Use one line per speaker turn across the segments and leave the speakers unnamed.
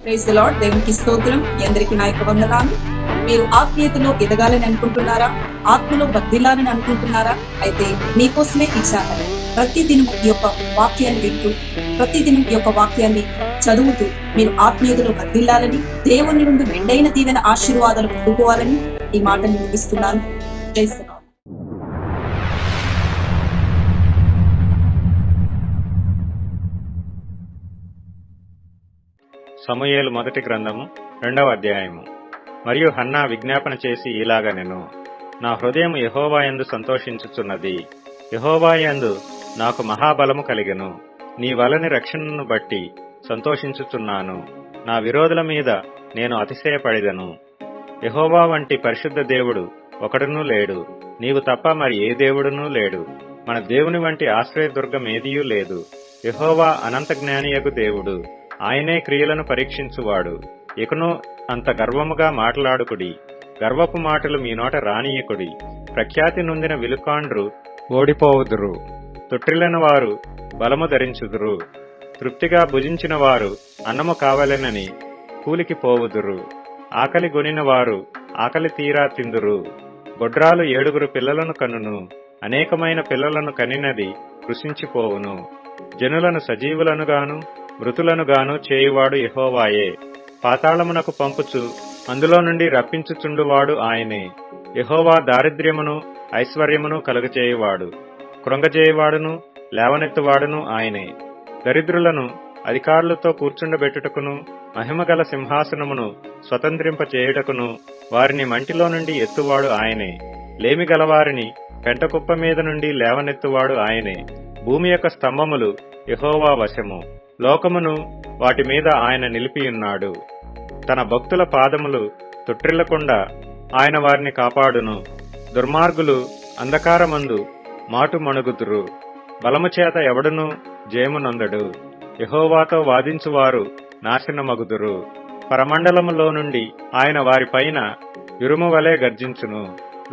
Praise the lord. దేవునికి స్తోత్రం. మీ అందరికీ నా యొక్క వందనాలు. మీరు ఆత్మీయతలో ఎదగాలని అనుకుంటున్నారా? ఆత్మలో వర్ధిల్లాలని అనుకుంటున్నారా? అయితే మీకోసమే ఈ ఛానల్. ప్రతిదినం ఈ యొక్క వాక్యాన్ని వింటూ, ప్రతిదినం ఈ యొక్క వాక్యాన్ని చదువుతూ మీరు ఆత్మీయతలో వర్ధిల్లాలని, దేవుని నుండి మెండైన దీవెన ఆశీర్వాదాలు పొందుకోవాలని ఈ మాటను ముగిస్తున్నాను. Praise the lord.
సమూయేలు మొదటి గ్రంథము 2వ అధ్యాయము. మరియు హన్నా విజ్ఞాపన చేసి ఇలాగనెను, నా హృదయం యెహోవాయందు సంతోషించుచున్నది, యెహోవాయందు నాకు మహాబలము కలిగెను. నీ వలని రక్షణను బట్టి సంతోషించుచున్నాను. నా విరోధుల మీద నేను అతిశయపడిదను. యెహోవా వంటి పరిశుద్ధ దేవుడు ఒకడునూ లేడు, నీవు తప్ప మరి ఏ దేవుడునూ లేడు. మన దేవుని వంటి ఆశ్రయదుర్గం ఏదియూ లేదు. యెహోవా అనంత జ్ఞానియగు దేవుడు, ఆయనే క్రియలను పరీక్షించువాడు. ఇకను అంత గర్వముగా మాట్లాడుకుడి, గర్వపు మాటలు మీ నోట రానియకుడి. ప్రఖ్యాతి నొందిన విలుకాండ్రు ఓడిపోవుదురు, తొట్టిల్లని వారు బలము ధరించుదురు. తృప్తిగా భుజించిన వారు అన్నము కావలెనని కూలికి పోవుదురు. ఆకలి గొనిన వారు ఆకలి తీరా తిందురు. గొడ్రాలు 7 పిల్లలను కనును, అనేకమైన పిల్లలను కనినది కృషించిపోవును. జనులను సజీవులనుగాను మృతులనుగాను చేయువాడు యెహోవాయే. పాతాళమునకు పంపుచు అందులో నుండి రప్పించుచుండువాడు ఆయనే. యెహోవా దారిద్ర్యమును ఐశ్వర్యమును కలుగచేయువాడు, కృంగజేయువాడును లేవనెత్తువాడును ఆయనే. దరిద్రులను అధికారులతో కూర్చుండబెట్టుటకును, మహిమగల సింహాసనమును స్వతంత్రింపచేయుటకును వారిని మంటిలో నుండి ఎత్తువాడు ఆయనే. లేమి గలవారిని పెంటకుప్ప మీద నుండి లేవనెత్తువాడు ఆయనే. భూమి యొక్క స్తంభములు యెహోవా వశము, లోకమును వాటి మీద ఆయన నిలిపియున్నాడు. తన భక్తుల పాదములు తొట్టిల్లకుండా ఆయన వారిని కాపాడును. దుర్మార్గులు అంధకారమందు మాటు మణుగుదురు, బలము చేత ఎవడునూ జయమునందడు. యెహోవాతో వాదించువారు నాశనమగుదురు. పరమండలములో నుండి ఆయన వారిపైన ఇరుము వలె గర్జించును.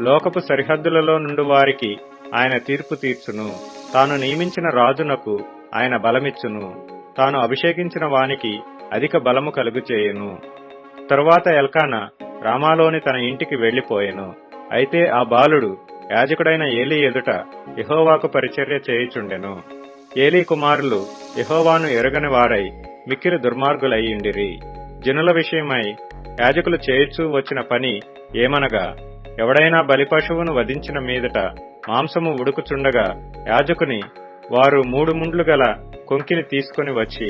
లోకపు సరిహద్దులలో నుండి వారికి ఆయన తీర్పు తీర్చును. తాను నియమించిన రాజునకు ఆయన బలమిచ్చును. తాను అభిషేకించిన వానికి అధిక బలము కలుగుచేయును. తరువాత ఎల్కానా రామాలోని తన ఇంటికి వెళ్లిపోయెను. అయితే ఆ బాలుడు యాజకుడైన ఏలీ ఎదుట యెహోవాకు పరిచర్య చేయుచుండెను. ఏలీ కుమారులు యెహోవాను ఎరుగని వారై మిక్కిలి దుర్మార్గులయ్యుండిరి. జనుల విషయమై యాజకులు చేయుచూ వచ్చిన పని ఏమనగా, ఎవడైనా బలిపశువును వధించిన మీదట మాంసము ఉడుకుచుండగా యాజకుని వారు 3 ముండ్లు గల కొంకిని తీసుకుని వచ్చి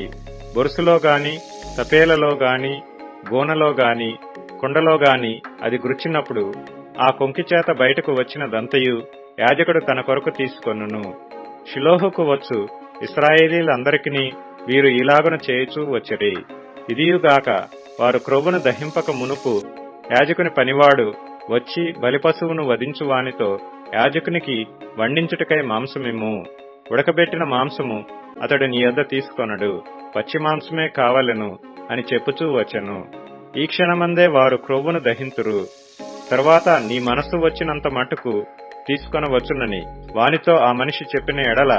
బొరుసులో గాని, తపేలలో గాని, గోనలో గాని, కుండలో గాని అది గుర్చినప్పుడు ఆ కొంకి చేత బయటకు వచ్చిన దంతయు యాజకుడు తన కొరకు తీసుకొనును. షిలోహుకు వచ్చు ఇశ్రాయేలీలందరికిని వీరు ఇలాగున చేయుచూ వచ్చిరి. ఇదియుగాక వారు క్రొవ్వును దహింపక మునుపు యాజకుని పనివాడు వచ్చి బలిపశువును వధించు వానితో, యాజకునికి వండించుటకై మాంసమిమ్ము, ఉడకబెట్టిన మాంసము అతడు నీ యొద్ద తీసుకొనడు, పచ్చి మాంసమే కావలెను అని చెప్పుచూ వచ్చెను. ఈ క్షణమందే వారు క్రొవ్వును దహింతురు. తరువాత నీ మనస్సు వచ్చినంత మట్టుకు తీసుకొనవచ్చునని వానితో ఆ మనిషి చెప్పిన ఎడల,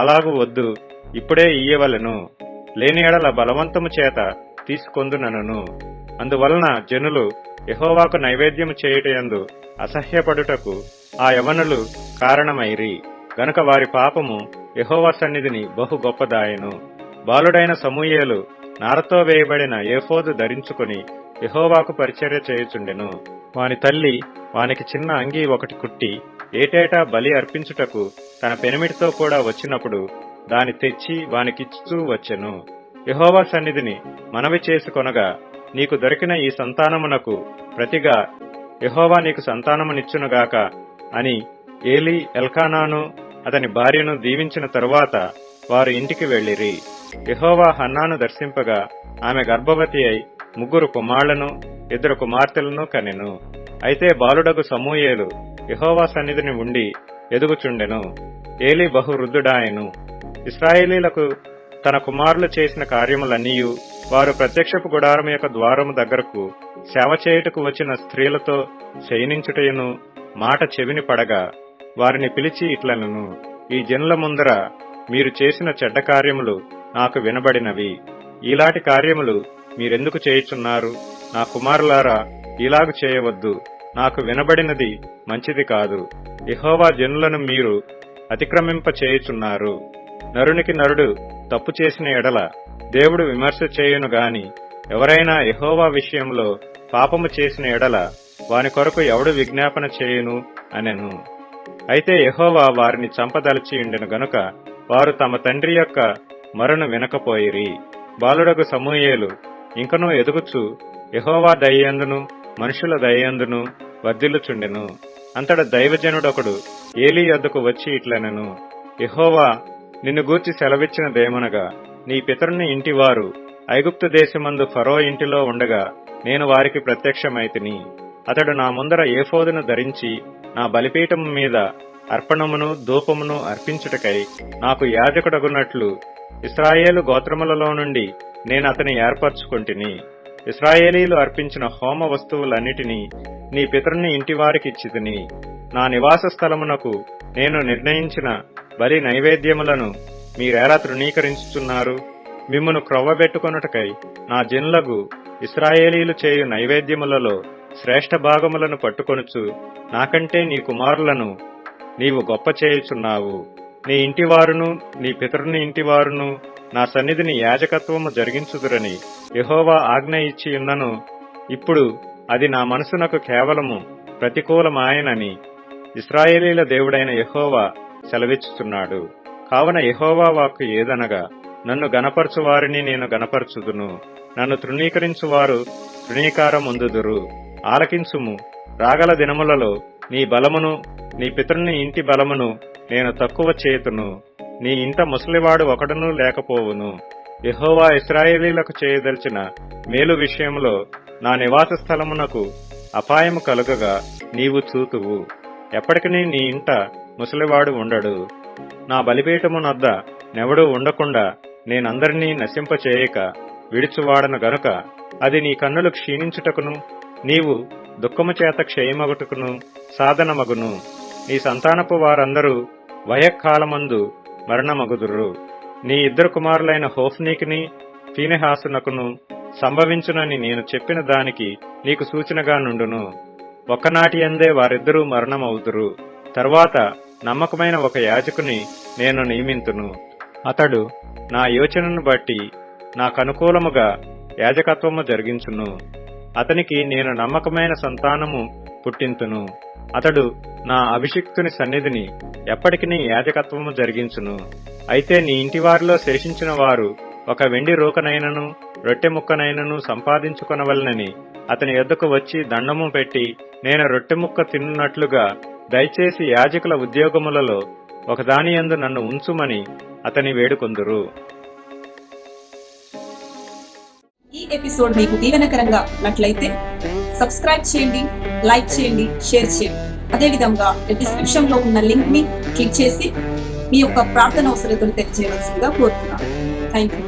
అలాగు వద్దు, ఇప్పుడే ఇయ్యవలెను, లేని ఎడల బలవంతము చేత తీసుకొందునను. అందువలన జనులు యెహోవాకు నైవేద్యము చేయుటయందు అసహ్యపడుటకు ఆ యవనులు కారణమైరి. గనుక వారి పాపము యెహోవా సన్నిధిని బహు గొప్పదాయెను. బాలుడైన సమూయేలు నారతో వేయబడిన ఏఫోదు ధరించుకుని యెహోవాకు పరిచర్య చేయుచుండెను. వాని తల్లి వానికి చిన్న అంగీ ఒకటి కుట్టి ఏటేటా బలి అర్పించుటకు తన పెనిమిటితో కూడా వచ్చినప్పుడు దాని తెచ్చి వానికిచ్చుతూ వచ్చెను. యెహోవా సన్నిధిని మనవి చేసుకొనగా, నీకు దొరికిన ఈ సంతానమునకు ప్రతిగా యెహోవా నీకు సంతానమునిచ్చునుగాక అని ఏలీ ఎల్కానాను అతని భార్యను దీవించిన తరువాత వారు ఇంటికి వెళ్లిరి. యెహోవా హన్నాను దర్శింపగా ఆమె గర్భవతి అయి 3 కుమారులను 2 కుమార్తెలను కనెను. అయితే బాలుడగు సమూయేలు యెహోవా సన్నిధిని ఉండి ఎదుగుచుండెను. ఏలీ బహు వృద్ధుడాయెను. ఇశ్రాయేలీలకు తన కుమారులు చేసిన కార్యములన్నీయు, వారు ప్రత్యక్షపు గుడారము యొక్క ద్వారము దగ్గరకు సేవ చేయుటకు వచ్చిన స్త్రీలతో శయనించుటయును మాట చెవిని పడగా వారిని పిలిచి ఇట్లనెను, ఈ జనుల ముందర మీరు చేసిన చెడ్డ కార్యములు నాకు వినబడినవి. ఇలాంటి కార్యములు మీరెందుకు చేయుచున్నారు? నా కుమారులారా, ఇలాగు చేయవద్దు. నాకు వినబడినది మంచిది కాదు. యెహోవా జనులను మీరు అతిక్రమింప చేయుచున్నారు. నరునికి నరుడు తప్పు చేసిన ఎడల దేవుడు విమర్శ చేయును గాని, ఎవరైనా యెహోవా విషయంలో పాపము చేసిన ఎడల వాని కొరకు ఎవడు విజ్ఞాపన చేయును అనెను. అయితే యెహోవా వారిని చంపదలచి ఉండెను గనుక వారు తమ తండ్రి యొక్క మొరను వినకపోయిరి. బాలుడగు సమూయేలు ఇంకనూ ఎదుగుచు యెహోవా దయయందును మనుషుల దయయందును వర్ధిల్లుచుండెను. అంతట దైవజనుడొకడు ఏలీ యొద్దకు వచ్చి ఇట్లనెను, యెహోవా నిన్ను గూర్చి సెలవిచ్చినదేమనగా, నీ పితరుని ఇంటివారు ఐగుప్తు దేశమందు ఫరో ఇంటిలో ఉండగా నేను వారికి ప్రత్యక్షమైతిని. అతడు నా ముందర ఏఫోదును ధరించి నా బలిపీఠము మీద అర్పణమును ధూపమును అర్పించుటకై నాకు యాజకుడగునట్లు ఇశ్రాయేలు గోత్రములలో నుండి నేను అతని ఏర్పరచుకొంటిని. ఇశ్రాయేలీలు అర్పించిన హోమ వస్తువులన్నిటినీ నీ పితరుని ఇంటివారికిచ్చితిని. నా నివాస స్థలమునకు నేను నిర్ణయించిన బలి నైవేద్యములను మీరెలా తృణీకరించుచున్నారు? మిమ్మును క్రొవ్వబెట్టుకొనుటకై నా జనులకు ఇశ్రాయేలీలు చేయు నైవేద్యములలో శ్రేష్ఠ భాగములను పట్టుకొనుచు నాకంటే నీ కుమారులను నీవు గొప్ప చేయుచున్నావు. నీ ఇంటివారును నీ పితరుని ఇంటివారును నా సన్నిధిని యాజకత్వము జరిగించుదురని యెహోవా ఆజ్ఞ ఇచ్చి ఉన్నను. ఇప్పుడు అది నా మనసునకు కేవలము ప్రతికూలమాయనని ఇశ్రాయేలీల దేవుడైన యెహోవా సెలవిచ్చుచున్నాడు. కావున యెహోవా వాక్కు ఏదనగా, నన్ను గనపరచు వారిని నేను గనపరచుదును, నన్ను తృణీకరించువారు తృణీకారముందుదురు. ఆలకించుము, రాగల దినములలో నీ బలమును నీ పితరుని ఇంటి బలమును నేను తక్కువ చేతును. నీ ఇంట ముసలివాడు ఒకడునూ లేకపోవును. యెహోవా ఇశ్రాయేలీలకు చేయదలిచిన మేలు విషయంలో నా నివాస స్థలమునకు అపాయము కలుగగా నీవు చూతువు. ఎప్పటికీ నీ ఇంట ముసలివాడు ఉండడు. నా బలిపీఠమునొద్ద నెవడూ ఉండకుండా నేనందరినీ నశింపచేయక విడిచువాడను గనుక అది నీ కన్నులు క్షీణించుటకును నీవు దుఃఖము చేత క్షయమగుటకును సాధనమగును. నీ సంతానపు వారందరూ వయఃకాలమందు మరణమగుదురు. నీ ఇద్దరు కుమారులైన హోఫ్నీకిని ఫీనెహాసునకును సంభవించునని నేను చెప్పిన దానికి నీకు సూచనగా నుండును. ఒక్కనాటి అందే వారిద్దరూ మరణమవుదురు. తరువాత నమ్మకమైన ఒక యాజకుని నేను నియమింతును. అతడు నా యోచనను బట్టి నాకనుకూలముగా యాజకత్వము జరిగించును. అతనికి నేను నమ్మకమైన సంతానము పుట్టింతును. అతడు నా అభిషిక్తుని సన్నిధిని ఎప్పటికీ యాజకత్వము జరిగించును. అయితే నీ ఇంటివారిలో శేషించిన వారు ఒక వెండి రూకనైనను రొట్టె ముక్కనైనను సంపాదించుకొనవలనని అతని యొద్దకు వచ్చి దండము పెట్టి, నేను రొట్టె ముక్క తిన్నున్నట్లుగా దయచేసి యాజకుల ఉద్యోగములలో ఒకదానియందు నన్ను ఉంచుమని అతని వేడుకొందురు.
ఈ ఎపిసోడ్ మీకు దీవెనకరంగా ఉన్నట్లయితే సబ్స్క్రైబ్ చేయండి, లైక్ చేయండి, షేర్ చేయండి. అదేవిధంగా డిస్క్రిప్షన్ లో ఉన్న లింక్ ని క్లిక్ చేసి మీ యొక్క ప్రార్థన అవసరతను తెలియజేయవలసిందిగా కోరుతున్నాను. Thank you.